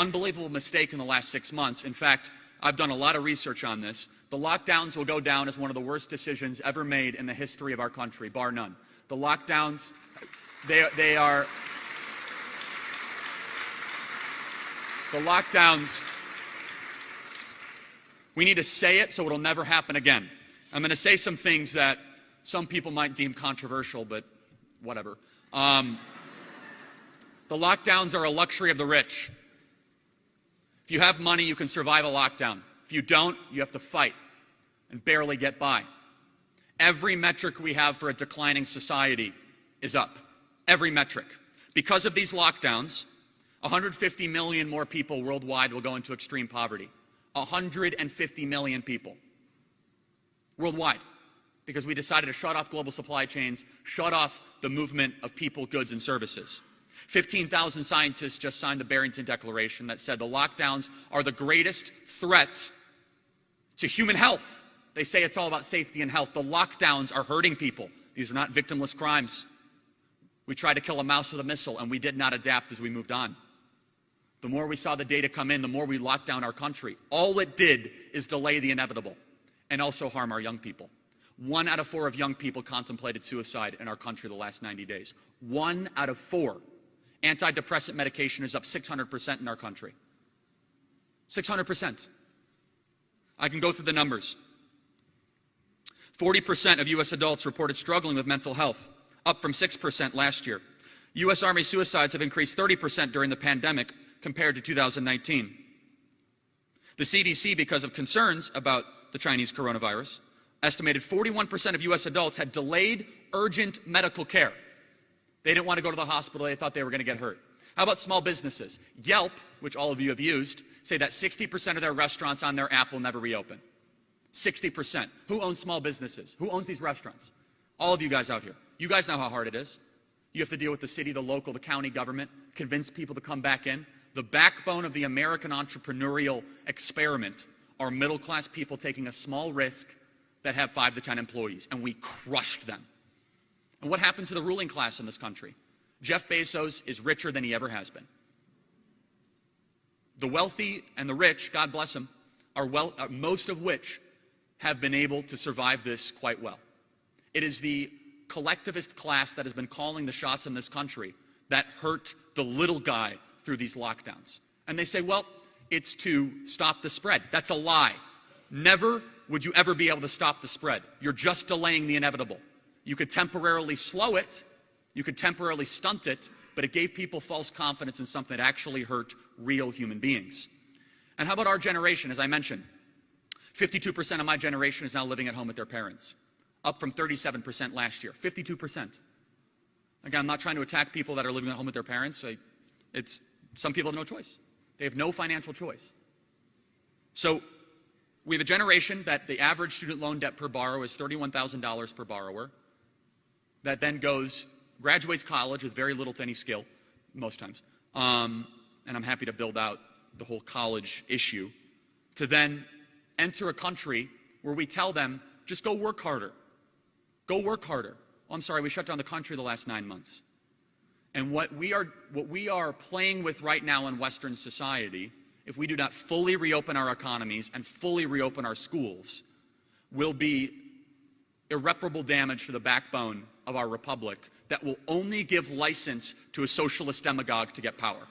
unbelievable mistake in the last 6 months. In fact, I've done a lot of research on this. The lockdowns will go down as one of the worst decisions ever made in the history of our country, bar none. The lockdowns, they are... The lockdowns, we need to say it so it'll never happen again. I'm going to say some things that some people might deem controversial, but whatever. The lockdowns are a luxury of the rich. If you have money, you can survive a lockdown. If you don't, you have to fight and barely get by. Every metric we have for a declining society is up. Every metric. Because of these lockdowns, 150 million more people worldwide will go into extreme poverty. 150 million people worldwide, because we decided to shut off global supply chains, shut off the movement of people, goods, and services. 15,000 scientists just signed the Barrington Declaration that said the lockdowns are the greatest threat to human health. They say it's all about safety and health. The lockdowns are hurting people. These are not victimless crimes. We tried to kill a mouse with a missile, and we did not adapt as we moved on. The more we saw the data come in, the more we locked down our country. All it did is delay the inevitable and also harm our young people. 1 out of 4 of young people contemplated suicide in our country the last 90 days. 1 out of 4. Antidepressant medication is up 600% in our country. 600%. I can go through the numbers. 40% of U.S. adults reported struggling with mental health, up from 6% last year. U.S. Army suicides have increased 30% during the pandemic compared to 2019. The CDC, because of concerns about the Chinese coronavirus, estimated 41% of U.S. adults had delayed urgent medical care. They didn't want to go to the hospital. They thought they were going to get hurt. How about small businesses? Yelp, which all of you have used, say that 60% of their restaurants on their app will never reopen. 60%. Who owns small businesses? Who owns these restaurants? All of you guys out here. You guys know how hard it is. You have to deal with the city, the local, the county government, convince people to come back in. The backbone of the American entrepreneurial experiment are middle-class people taking a small risk that have 5 to 10 employees, and we crushed them. And what happened to the ruling class in this country? Jeff Bezos is richer than he ever has been. The wealthy and the rich, God bless them, most of which have been able to survive this quite well. It is the collectivist class that has been calling the shots in this country that hurt the little guy through these lockdowns. And they say, well, it's to stop the spread. That's a lie. Never would you ever be able to stop the spread. You're just delaying the inevitable. You could temporarily slow it, you could temporarily stunt it, but it gave people false confidence in something that actually hurt real human beings. And how about our generation? As I mentioned, 52% of my generation is now living at home with their parents, up from 37% last year. 52%. Again, I'm not trying to attack people that are living at home with their parents. Some people have no choice. They have no financial choice. So we have a generation that the average student loan debt per borrower is $31,000 per borrower, that then graduates college with very little to any skill, most times. And I'm happy to build out the whole college issue, to then enter a country where we tell them, just go work harder. Go work harder. Oh, I'm sorry, we shut down the country the last 9 months. And what we are playing with right now in Western society, if we do not fully reopen our economies and fully reopen our schools, will be irreparable damage to the backbone of our republic that will only give license to a socialist demagogue to get power.